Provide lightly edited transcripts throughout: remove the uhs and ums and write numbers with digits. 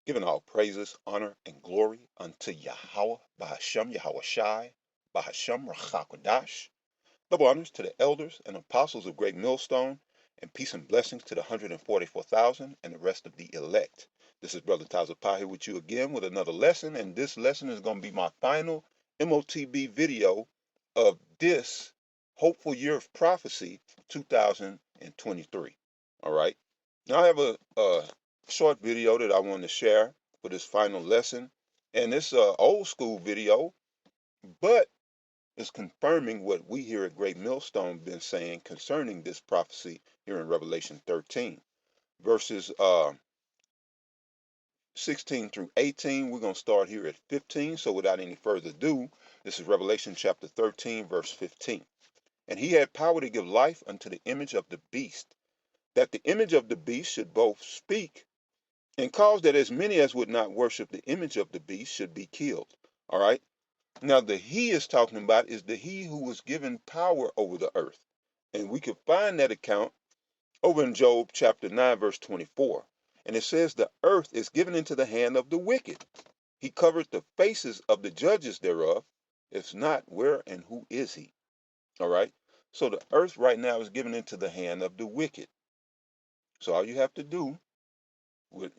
Giving all praises, honor, and glory unto Yahweh, Bahashem Yahweh Shai, Bahashem Rachakodash. Double honors to the elders and apostles of Great Millstone, and peace and blessings to the 144,000 and the rest of the elect. This is Brother Tazapai here with you again with another lesson, and this lesson is going to be my final Motb video of this hopeful year of prophecy 2023. All right. Now I have a short video that I want to share for this final lesson, and it's an old school video, but it's confirming what we here at Great Millstone been saying concerning this prophecy here in Revelation 13, verses 16 through 18. We're going to start here at 15. So without any further ado, this is Revelation chapter 13, verse 15. And he had power to give life unto the image of the beast, that the image of the beast should both speak and cause that as many as would not worship the image of the beast should be killed. All right. Now, the he is talking about is the he who was given power over the earth. And we could find that account over in Job chapter 9, verse 24. And it says the earth is given into the hand of the wicked. He covered the faces of the judges thereof. If not, where and who is he? All right. So the earth right now is given into the hand of the wicked. So all you have to do with,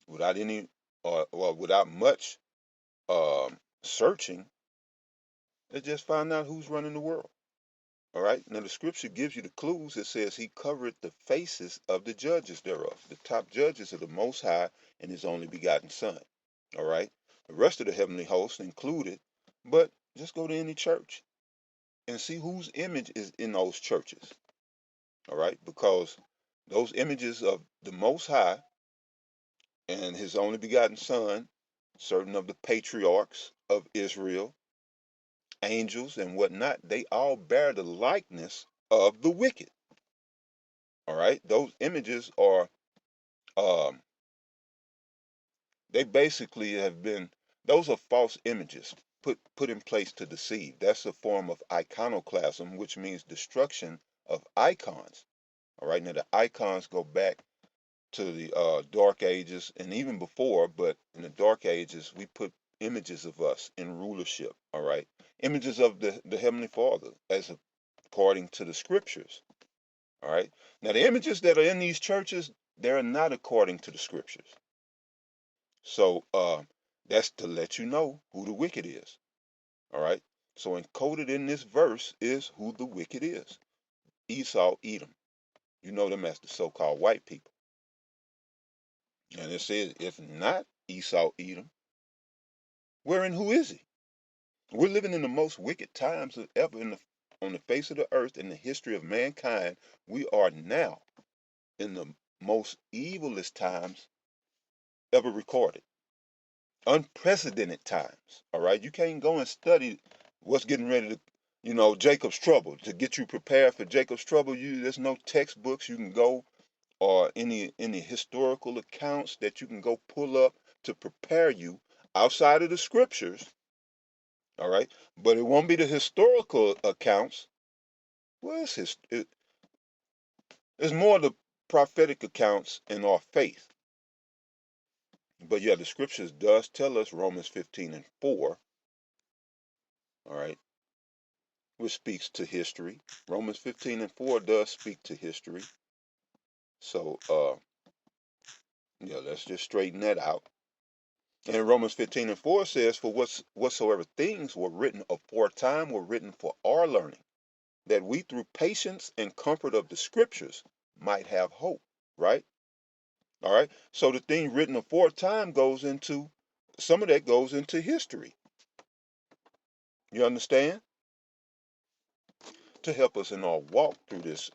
without any, well, without much searching, is just find out who's running the world. All right. Now the scripture gives you the clues. It says he covered the faces of the judges thereof. The top judges of the Most High and his only begotten Son. All right. The rest of the heavenly host included. But just go to any church and see whose image is in those churches. All right. Because those images of the Most High and his only begotten Son, certain of the patriarchs of Israel, angels and whatnot, they all bear the likeness of the wicked. All right, those images are, they basically have been, those are false images put in place to deceive. That's a form of iconoclasm, which means destruction of icons. All right, now the icons go back to the Dark Ages and even before, but in the Dark Ages, we put images of us in rulership. All right, images of the Heavenly Father as according to the scriptures. All right. Now, the images that are in these churches, they're not according to the scriptures. So that's to let you know who the wicked is. All right. So encoded in this verse is who the wicked is. Esau, Edom. You know them as the so-called white people. And it says, if not Esau, Edom, where and who is he? We're living in the most wicked times ever on the face of the earth in the history of mankind. We are now in the most evilest times ever recorded. Unprecedented times. All right. You can't go and study what's getting ready to, Jacob's trouble. To get you prepared for Jacob's trouble, there's no textbooks you can go or any historical accounts that you can go pull up to prepare you outside of the scriptures. All right. But it won't be the historical accounts. Well, it's more the prophetic accounts in our faith. But yeah, the scriptures does tell us Romans 15 and 4. All right. Which speaks to history. Romans 15 and 4 does speak to history. So, yeah, let's just straighten that out. And Romans 15 and 4 says, for whatsoever things were written aforetime were written for our learning, that we through patience and comfort of the scriptures might have hope, right? All right. So the thing written aforetime some of that goes into history. You understand? To help us in our walk through this,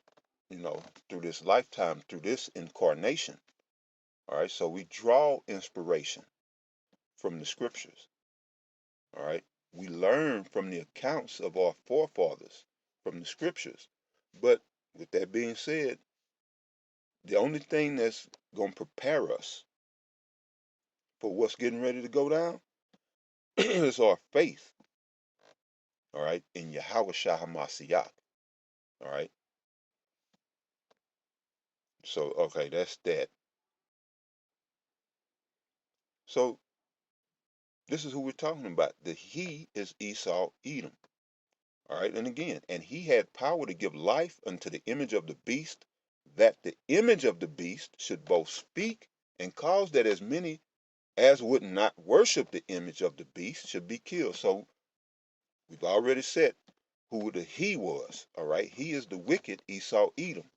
through this lifetime, through this incarnation. All right, so we draw inspiration from the scriptures. All right, we learn from the accounts of our forefathers from the scriptures. But with that being said, the only thing that's going to prepare us for what's getting ready to go down is our faith. All right, in Yahweh Shah HaMashiach. All right, so okay, that's that. So this is who we're talking about. The he is Esau, Edom. All right, and again, and he had power to give life unto the image of the beast, that the image of the beast should both speak and cause that as many as would not worship the image of the beast should be killed. So we've already said who the he was. All right, he is the wicked Esau, Edom.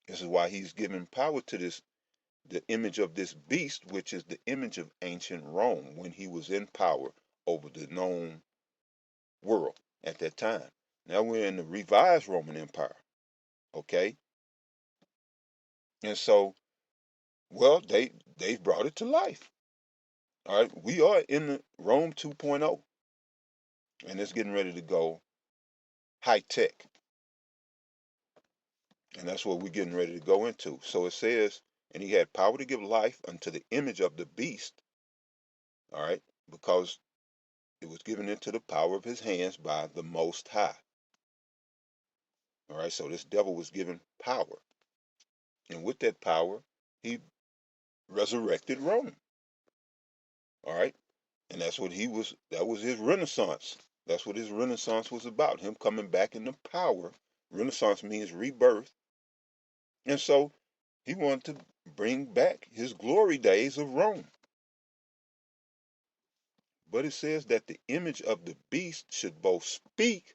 This is why he's given power to this, the image of this beast, which is the image of ancient Rome when he was in power over the known world at that time. Now we're in the revised Roman Empire, okay? And so, well, they've brought it to life. All right, we are in the Rome 2.0, and it's getting ready to go high tech, and that's what we're getting ready to go into. So it says, and he had power to give life unto the image of the beast, all right, because it was given into the power of his hands by the Most High. All right, so this devil was given power, and with that power, he resurrected Rome. All right, and that's what he was. That was his Renaissance. That's what his Renaissance was about. Him coming back into power. Renaissance means rebirth, and so he wanted to bring back his glory days of Rome. But it says that the image of the beast should both speak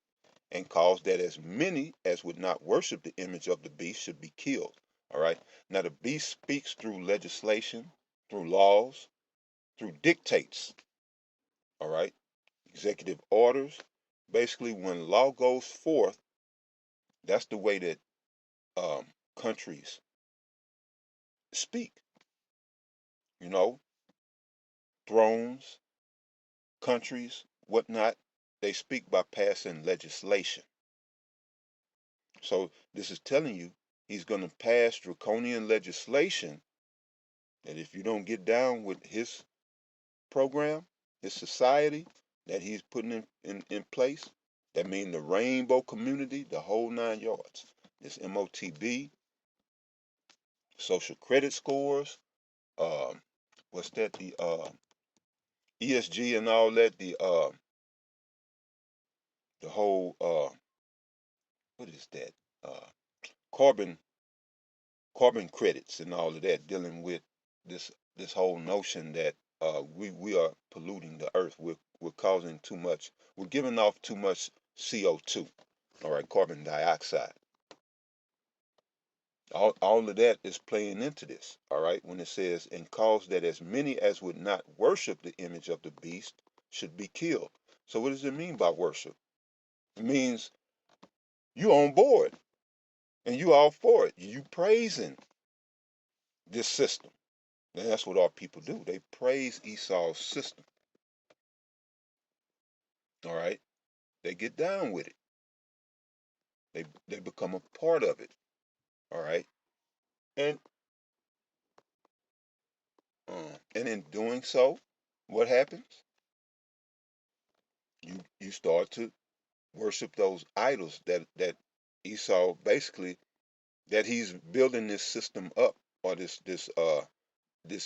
and cause that as many as would not worship the image of the beast should be killed. All right. Now the beast speaks through legislation, through laws, through dictates. All right. Executive orders. Basically, when law goes forth, that's the way that um, countries speak. You know, thrones, countries, whatnot, they speak by passing legislation. So this is telling you he's going to pass draconian legislation that if you don't get down with his program, his society that he's putting in place, that means the rainbow community, the whole 9 yards. This Motb, social credit scores, um, what's that? The ESG and all that. The whole what is that? Uh, carbon carbon credits and all of that, dealing with this whole notion that we are polluting the earth. We're causing too much. We're giving off too much CO2. All right, carbon dioxide. All of that is playing into this. All right, when it says and cause that as many as would not worship the image of the beast should be killed. So what does it mean by worship? It means you on board and you all for it. You praising this system. And that's what our people do. They praise Esau's system. All right. They get down with it. They become a part of it. All right. And and in doing so, what happens? You start to worship those idols that Esau basically, that he's building this system up, or this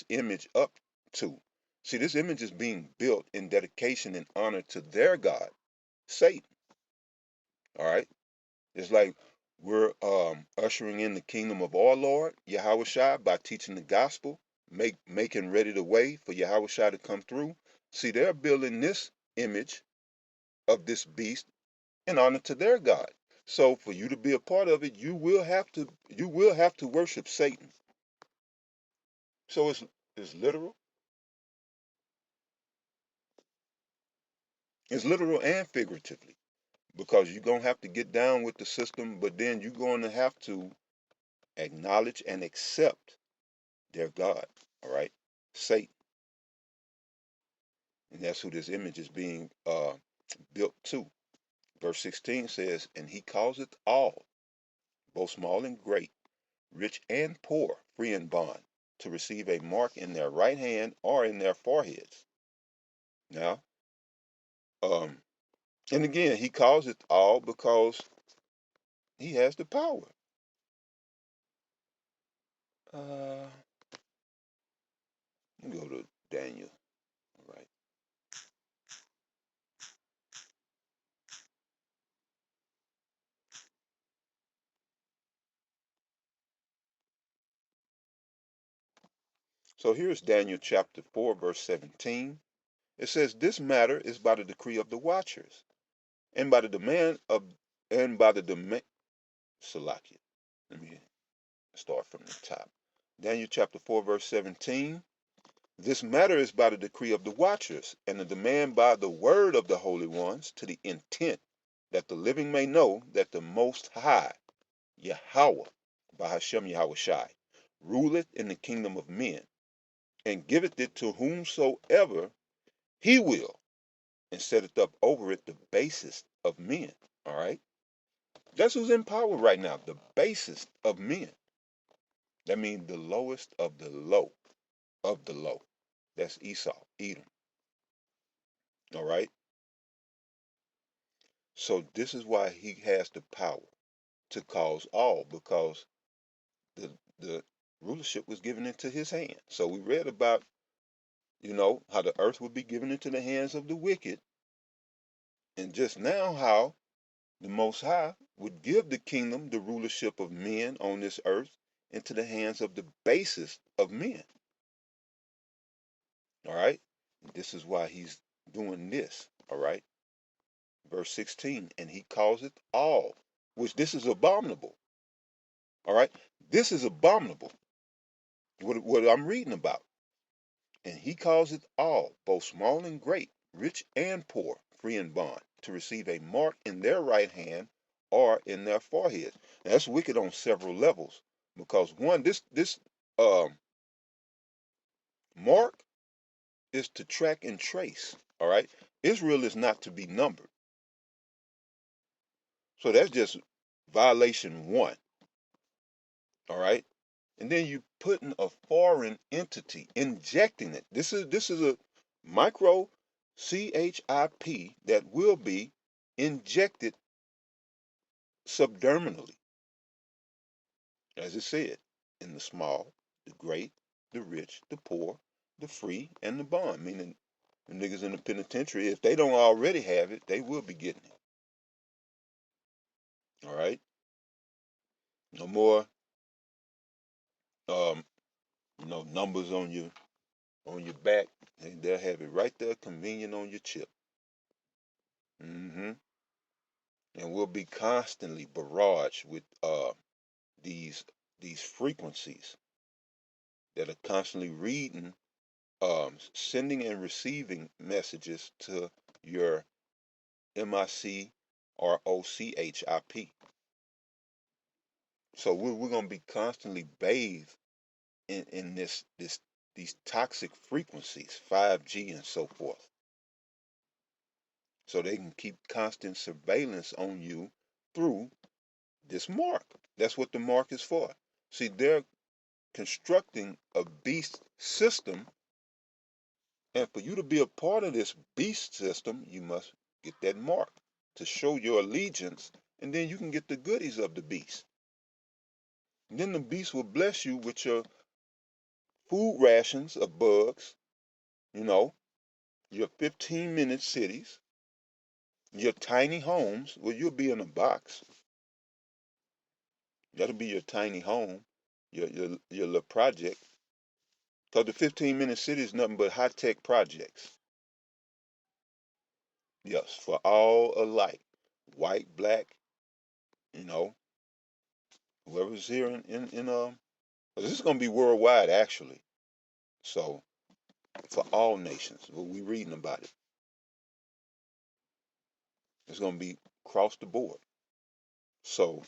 image up to. See, this image is being built in dedication and honor to their God, Satan. All right. It's like we're ushering in the kingdom of our Lord, Yahweh Shai, by teaching the gospel, making ready the way for Yahweh Shai to come through. See, they're building this image of this beast in honor to their God. So for you to be a part of it, you will have to worship Satan. So it's literal. It's literal and figuratively. Because you're gonna have to get down with the system, but then you're going to have to acknowledge and accept their God. All right, Satan, and that's who this image is being built to. Verse 16 says, "And he causeth all, both small and great, rich and poor, free and bond, to receive a mark in their right hand or in their foreheads." Now, um, and again, he calls it all because he has the power. Uh, You go to Daniel. All right. So here's Daniel chapter 4, verse 17. It says, "This matter is by the decree of the watchers, and by the demand of, and by the demand, Salakia. Let me start from the top. Daniel chapter 4, verse 17. This matter is by the decree of the watchers, and the demand by the word of the holy ones, to the intent that the living may know that the Most High, Yahweh, by Hashem Yahweh Shai, ruleth in the kingdom of men, and giveth it to whomsoever he will, and setteth up over it the basest of men." All right? That's who's in power right now, the basest of men. That means the lowest of the low of the low. That's Esau, Edom. All right? So this is why he has the power to cause all, because the rulership was given into his hand. So we read about, how the earth would be given into the hands of the wicked, and just now how the Most High would give the kingdom, the rulership of men on this earth, into the hands of the basest of men. All right? This is why he's doing this. All right? Verse 16, "And he causeth all," which this is abominable. All right? This is abominable, what I'm reading about. "And he causeth all, both small and great, rich and poor, free and bond, to receive a mark in their right hand or in their forehead." Now, that's wicked on several levels, because one, this mark is to track and trace. All right, Israel is not to be numbered, so that's just violation one. All right, and then you putting a foreign entity, injecting it. This is a micro CHIP that will be injected subdermally, as it said, in the small, the great, the rich, the poor, the free, and the bond. Meaning the niggas in the penitentiary, if they don't already have it, they will be getting it. All right, no more, um, numbers on your back. They'll have it right there, convenient on your chip. Mm-hmm. And we'll be constantly barraged with these these frequencies that are constantly reading, sending and receiving messages to your MIC or OCHIP. So we're gonna be constantly bathed in these toxic frequencies, 5G and so forth. So they can keep constant surveillance on you through this mark. That's what the mark is for. See, they're constructing a beast system, and for you to be a part of this beast system, you must get that mark to show your allegiance, and then you can get the goodies of the beast. And then the beast will bless you with your food rations of bugs, you know, your 15-minute cities, your tiny homes. Well, you'll be in a box. That'll be your tiny home, your little project. Because the 15-minute city is nothing but high-tech projects. Yes, for all alike. White, black, you know, whoever's here this is gonna be worldwide actually. So for all nations, what we reading about it. It's gonna be across the board. So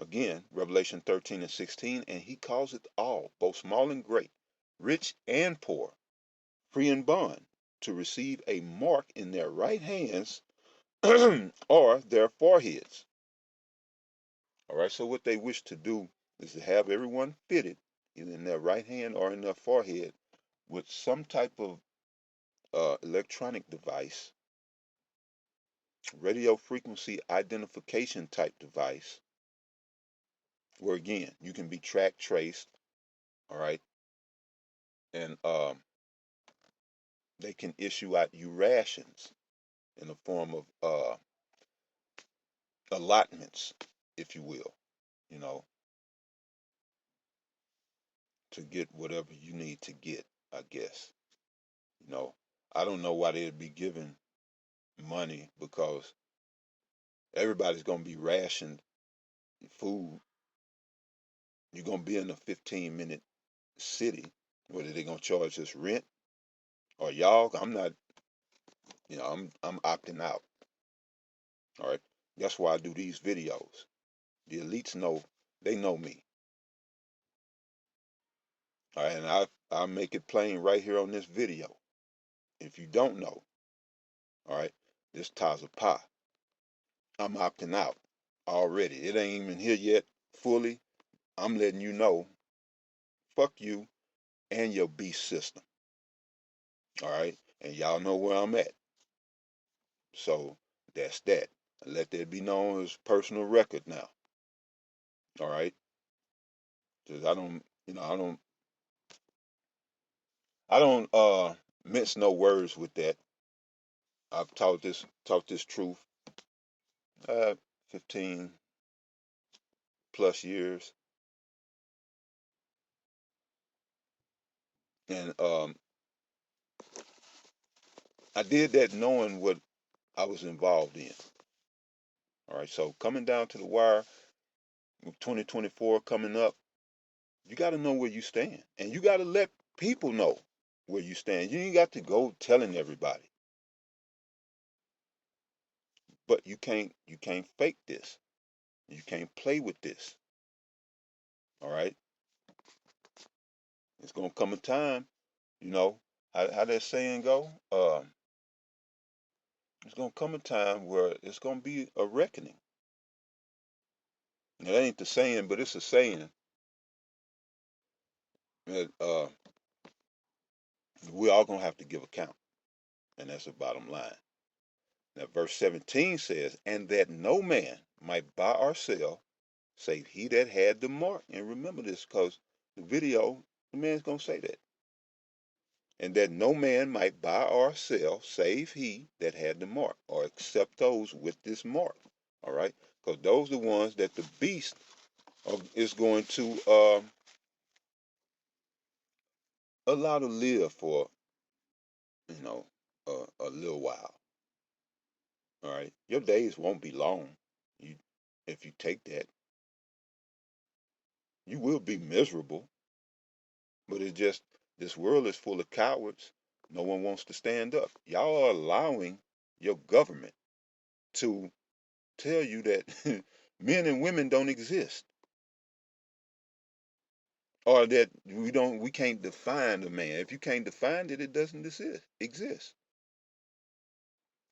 again, Revelation 13 and 16, "And he calls it all, both small and great, rich and poor, free and bond, to receive a mark in their right hands or their foreheads." All right, so what they wish to do is to have everyone fitted either in their right hand or in their forehead with some type of electronic device, radio frequency identification type device, where again you can be tracked, traced, all right, and they can issue out you rations in the form of allotments, if you will, you know, to get whatever you need to get, I guess. You know, I don't know why they'd be giving money because everybody's going to be rationed food. You're going to be in a 15-minute city. Whether they're going to charge us rent or y'all, I'm not, I'm opting out. All right. That's why I do these videos. The elites know, they know me. All right. And I make it plain right here on this video. If you don't know, all right, this Taza Pa. I'm opting out already. It ain't even here yet fully. I'm letting you know, fuck you and your beast system. All right. And y'all know where I'm at. So that's that. Let that be known as personal record now. All right. Because I don't mince no words with that. I've taught this truth 15 plus years. And I did that knowing what I was involved in. All right. So coming down to the wire, 2024 coming up, you got to know where you stand. And you got to let people know where you stand. You ain't got to go telling everybody. But you can't fake this. You can't play with this. All right. It's gonna come a time, you know, how that saying go. It's gonna come a time where it's gonna be a reckoning. It ain't the saying, but it's a saying that we all gonna have to give account, and that's the bottom line. Now, verse 17 says, "And that no man might buy or sell, save he that had the mark." And remember this, because the video, the man's gonna say that. And that no man might buy or sell, save he that had the mark, or except those with this mark. All right, because those are the ones that the beast is going to allow to live for, you know, a little while. All right, your days won't be long. You, if you take that, you will be miserable. But it's just this world is full of cowards. No one wants to stand up. Y'all are allowing your government to tell you that men and women don't exist, or that we can't define a man. If you can't define it, it doesn't exist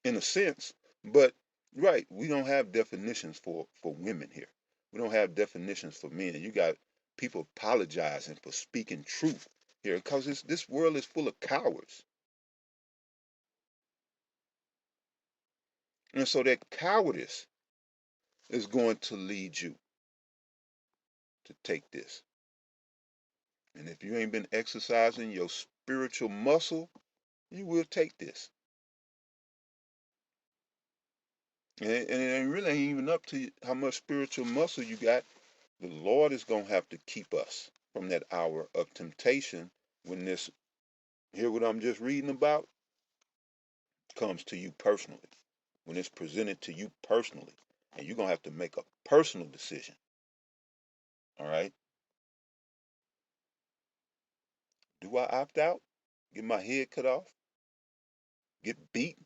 in a sense. But right, we don't have definitions for women here. We don't have definitions for men. You got people apologizing for speaking truth here because this world is full of cowards. And so that cowardice is going to lead you to take this. And if you ain't been exercising your spiritual muscle, you will take this. And it really ain't even up to how much spiritual muscle you got. The Lord is going to have to keep us from that hour of temptation when this, hear what I'm just reading about, comes to you personally. When it's presented to you personally. And you're going to have to make a personal decision. All right? Do I opt out? Get my head cut off? Get beat?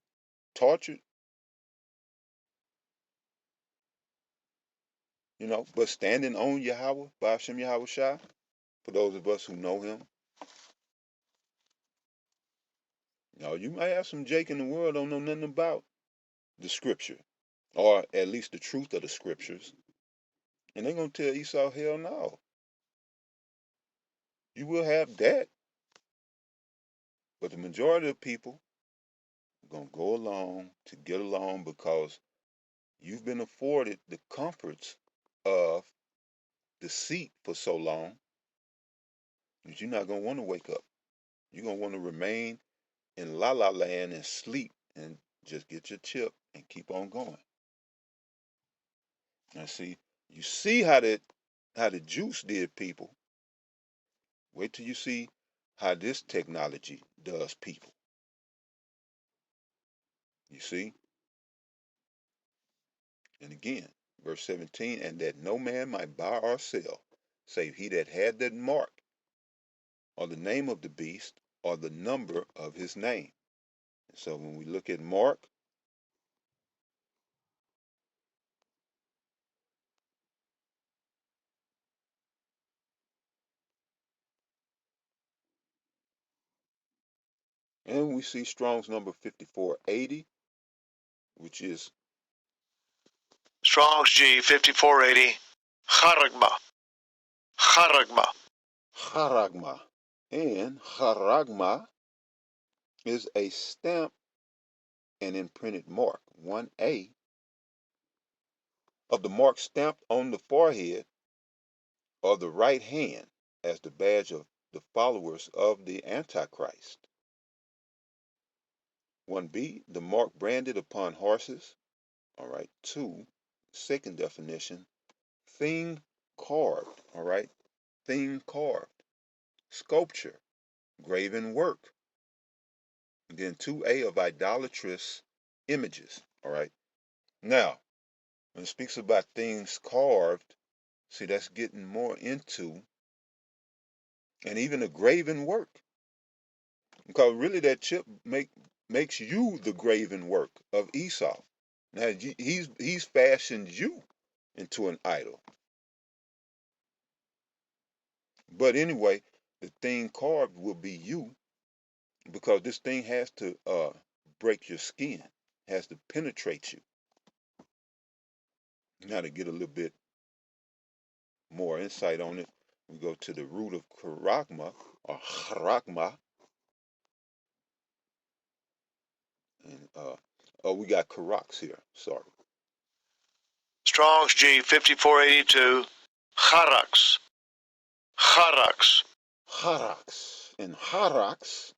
Tortured? But standing on Yahweh, Ba'ashem Yahweh Shai, for those of us who know him, you might have some Jake in the world don't know nothing about the scripture, or at least the truth of the scriptures. And they're going to tell Esau, hell no. You will have that. But the majority of people are going to go along to get along because you've been afforded the comforts of deceit for so long that you're not going to want to wake up. You're going to want to remain in la la land and sleep and just get your chip and keep on going. Now see, you see how the juice did people. Wait till you see how this technology does people. You see? And again, verse 17, and that no man might buy or sell, save he that had that mark, or the name of the beast, or the number of his name. And so when we look at Mark, and we see Strong's number 5480, which is Strong's G 5480. Charagma. Charagma. charagma. And charagma is a stamp and imprinted mark, 1A, of the mark stamped on the forehead or the right hand as the badge of the followers of the Antichrist. 1B, the mark branded upon horses. All right. 2, second definition, thing carved. All right. Thing carved. Sculpture, graven work. And then 2A of idolatrous images. All right. Now, when it speaks about things carved, see, that's getting more into, and even the graven work. Because really that chip makes you the graven work of Esau. Now he's fashioned you into an idol. But anyway, the thing carved will be you, because this thing has to break your skin, has to penetrate you. Now to get a little bit more insight on it, we go to the root of charagma or charagma, and oh, we got karax here. Sorry. Strong's G 5482. Charax. Charax. Harax. And harax,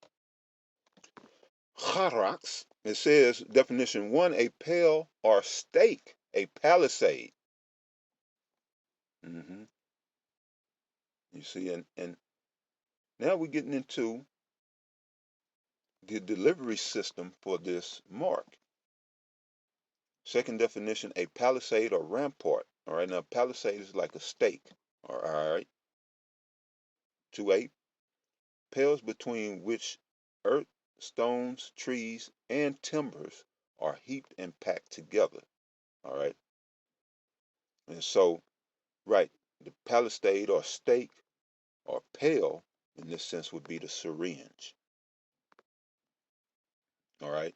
it says, definition 1, a pale or stake, a palisade. Mm-hmm. You see, and now we're getting into the delivery system for this mark. Second definition, a palisade or rampart. All right, now palisade is like a stake. All right. 2A, pales between which earth, stones, trees, and timbers are heaped and packed together. All right. And so, right, the palisade or stake or pale in this sense would be the syringe. All right.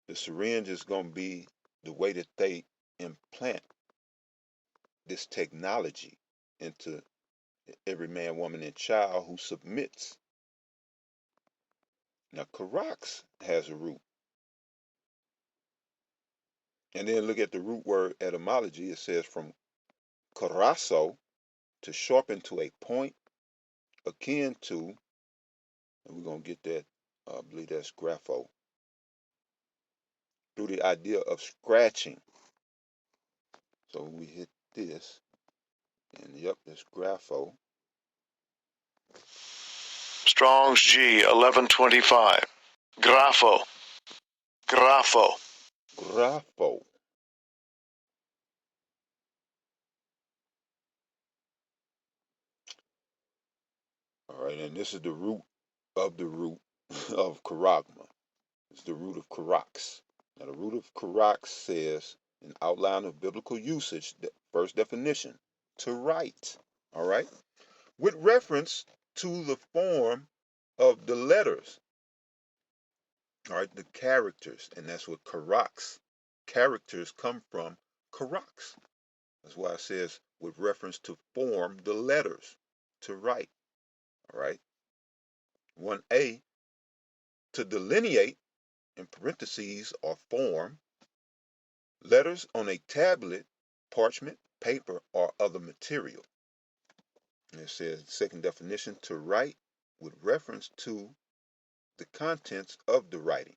The syringe is going to be the way that they implant this technology into every man, woman, and child who submits. Now, karax has a root. And then look at the root word etymology. It says from karasso, to sharpen to a point, akin to, and we're going to get that, I believe that's grapho, through the idea of scratching. So we hit this, and yep, that's grapho. Strong's G 1125. Grapho. Grapho. Grapho. All right, and this is the root of charagma. It's the root of karax. Now, the root of karax says, an outline of biblical usage, first definition, to write. All right, with reference to the form of the letters. All right, the characters, and that's what karax. Characters come from karax. That's why it says with reference to form the letters, to write. All right. 1A, to delineate, in parentheses, or form, letters on a tablet, parchment, paper, or other material. And it says, second definition, to write, with reference to the contents of the writing.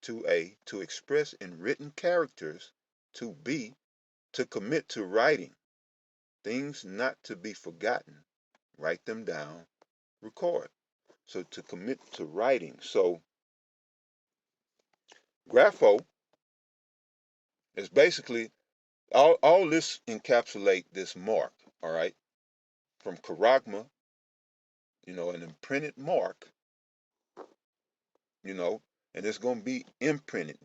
2A, to express in written characters. 2B, to commit to writing. Things not to be forgotten. Write them down, record. So to commit to writing. So grapho is basically all this encapsulate this mark, all right, from charagma, an imprinted mark, you know, and it's going to be imprinted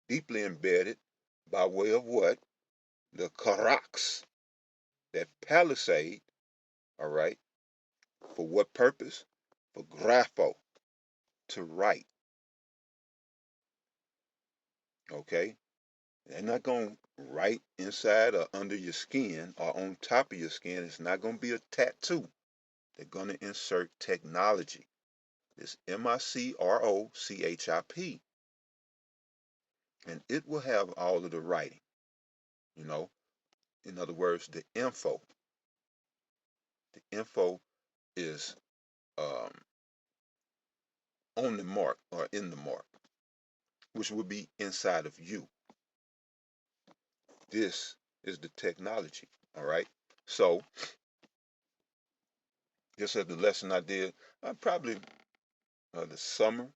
deeply embedded by way of what? The karax, that palisade, all right, for what purpose? For grapho, to write, okay? They're not going to write inside or under your skin or on top of your skin. It's not going to be a tattoo. They're going to insert technology. This MICROCHIP, and it will have all of the writing, you know. In other words, the info. The info is um, on the mark or in the mark, which will be inside of you. This is the technology, all right? So, just as the lesson I did, probably the summer,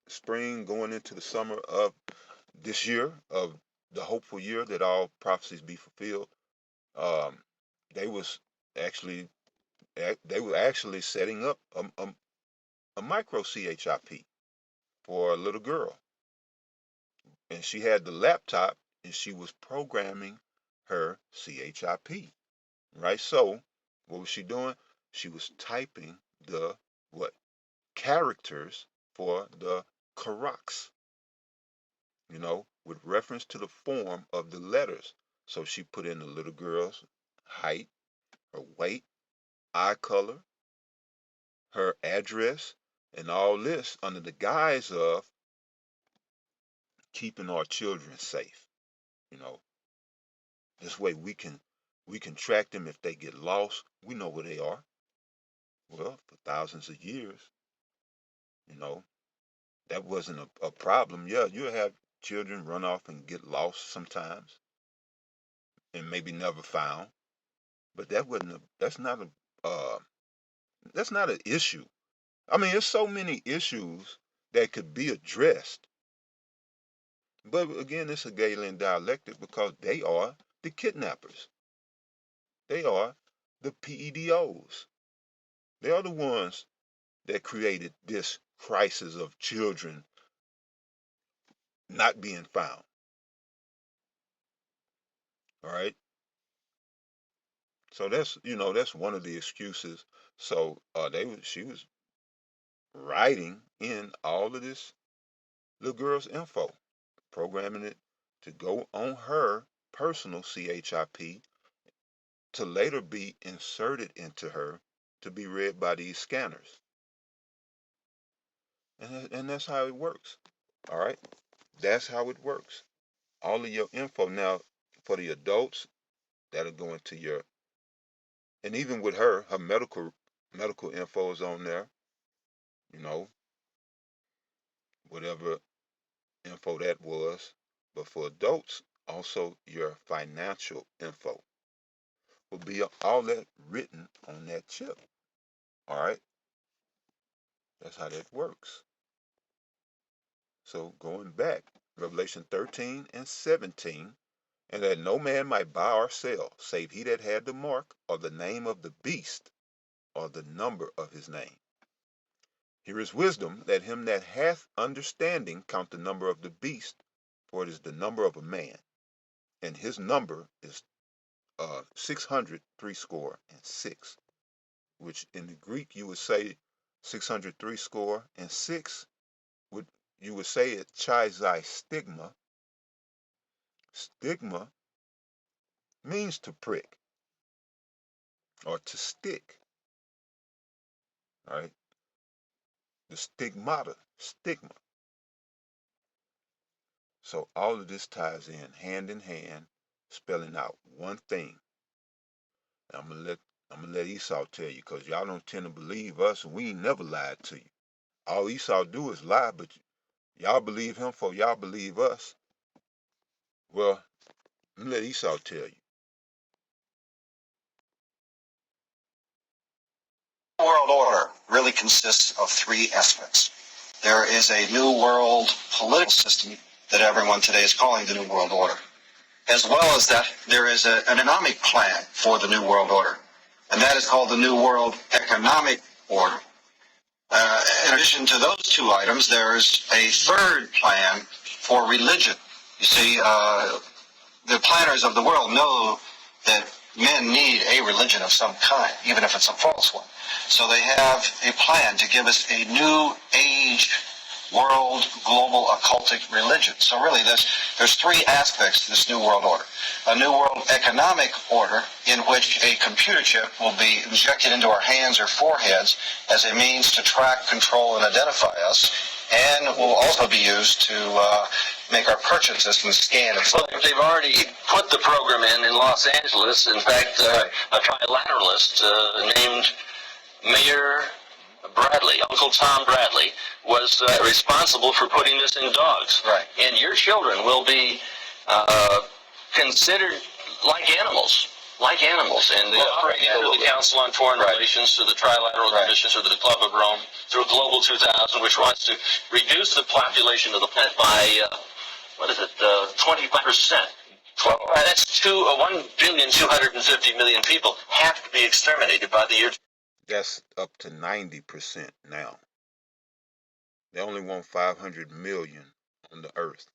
spring, going into the summer of this year, of the hopeful year that all prophecies be fulfilled. Um, they was actually they were actually setting up a micro CHIP for a little girl, and she had the laptop and she was programming her CHIP. Right? So, what was she doing? She was typing the what? Characters for the Karax, with reference to the form of the letters. So she put in the little girl's height, her weight, eye color, her address, and all this under the guise of keeping our children safe. You know, this way we can track them if they get lost. We know where they are. Well, for thousands of years, you know, that wasn't a problem. Yeah, you have children run off and get lost sometimes and maybe never found, but uh, that's not an issue. I mean, there's so many issues that could be addressed. But again, it's a Galen dialectic because they are the kidnappers. They are the PEDOs. They are the ones that created this crisis of children not being found. All right. So that's one of the excuses. So she was writing in all of this little girl's info, programming it to go on her personal CHIP to later be inserted into her to be read by these scanners. And that's how it works. All right. That's how it works. All of your info now for the adults that'll go into your, and even with her medical info is on there, you know, whatever info that was. But for adults, also your financial info will be all that written on that chip. All right, that's how that works. So going back, Revelation 13 and 17, and that no man might buy or sell, save he that had the mark or the name of the beast or the number of his name. Here is wisdom, that him that hath understanding count the number of the beast, for it is the number of a man, and his number is 600 threescore and six, which in the Greek you would say 600 threescore and six, would you would say it chizai stigma. Stigma means to prick or to stick, right? The stigmata, stigma. So all of this ties in hand, spelling out one thing. I'm gonna let I'm gonna let Esau tell you, cause y'all don't tend to believe us, and we ain't never lied to you. All Esau do is lie, but y'all believe him for y'all believe us. Well, I'm gonna let Esau tell you. World order really consists of three aspects. There is a new world political system that everyone today is calling the New World Order. As well as that, there is an economic plan for the New World Order, and that is called the New World Economic Order. In addition to those two items, there is a third plan for religion. You see, the planners of the world know that men need a religion of some kind, even if it's a false one. So they have a plan to give us a new age world global occultic religion. So really there's three aspects to this new world order. A new world economic order in which a computer chip will be injected into our hands or foreheads as a means to track, control, and identify us, and will also be used to make our purchases and scan. Well, they've already put the program in Los Angeles. In fact, a trilateralist named Mayor Bradley, Uncle Tom Bradley, was responsible for putting this in dogs. Right. And your children will be considered like animals. Like animals, and they operate through the Council on Foreign Relations, through the Trilateral Commission, through the Club of Rome, through Global 2000, which wants to reduce the population of the planet by, 25%. That's 1,250,000,000 people have to be exterminated by the year. That's up to 90% now. They only want 500 million on the earth.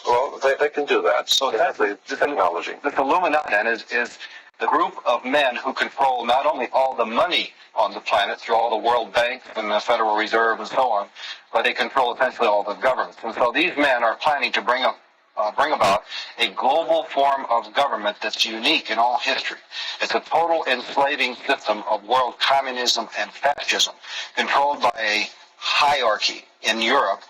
Well, they can do that. So that's the technology. The Illuminati is the group of men who control not only all the money on the planet through all the World Bank and the Federal Reserve and so on, but they control essentially all the governments. And so these men are planning to bring about a global form of government that's unique in all history. It's a total enslaving system of world communism and fascism, controlled by a hierarchy in Europe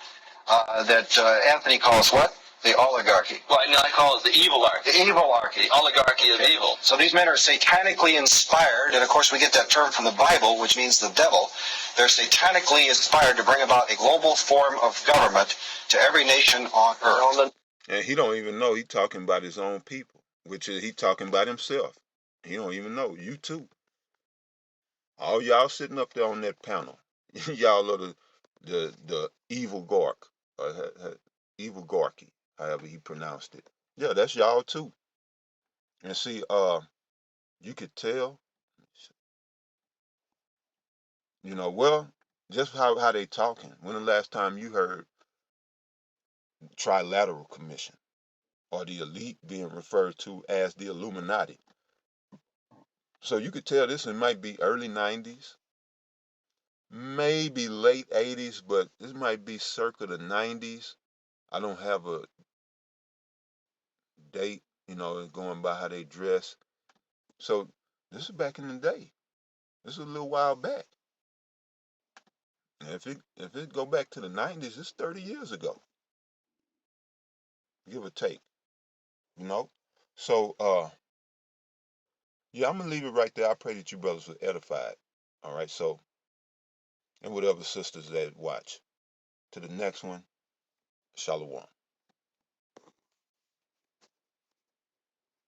that Anthony calls what? The oligarchy. Well, no, I call it the evilarchy. The evilarchy. The oligarchy of evil. So these men are satanically inspired, and of course we get that term from the Bible, which means the devil. They're satanically inspired to bring about a global form of government to every nation on earth. And he don't even know he talking about his own people, which is he talking about himself. He don't even know. You too. All y'all sitting up there on that panel, y'all are the evil Gork, evil Gorky, however he pronounced it. Yeah, that's y'all too. And see, you could tell, well, just how they talking. When the last time you heard Trilateral Commission or the elite being referred to as the Illuminati? So you could tell this, it might be early 90s, maybe late 80s, but this might be circa the 90s. I don't have a date, going by how they dress. So this is back in the day. This is a little while back. And if it go back to the 90s, it's 30 years ago, give or take. You know. So yeah, I'm gonna leave it right there. I pray that you brothers were edified. All right. So, and whatever sisters that watch. To the next one, Shalom.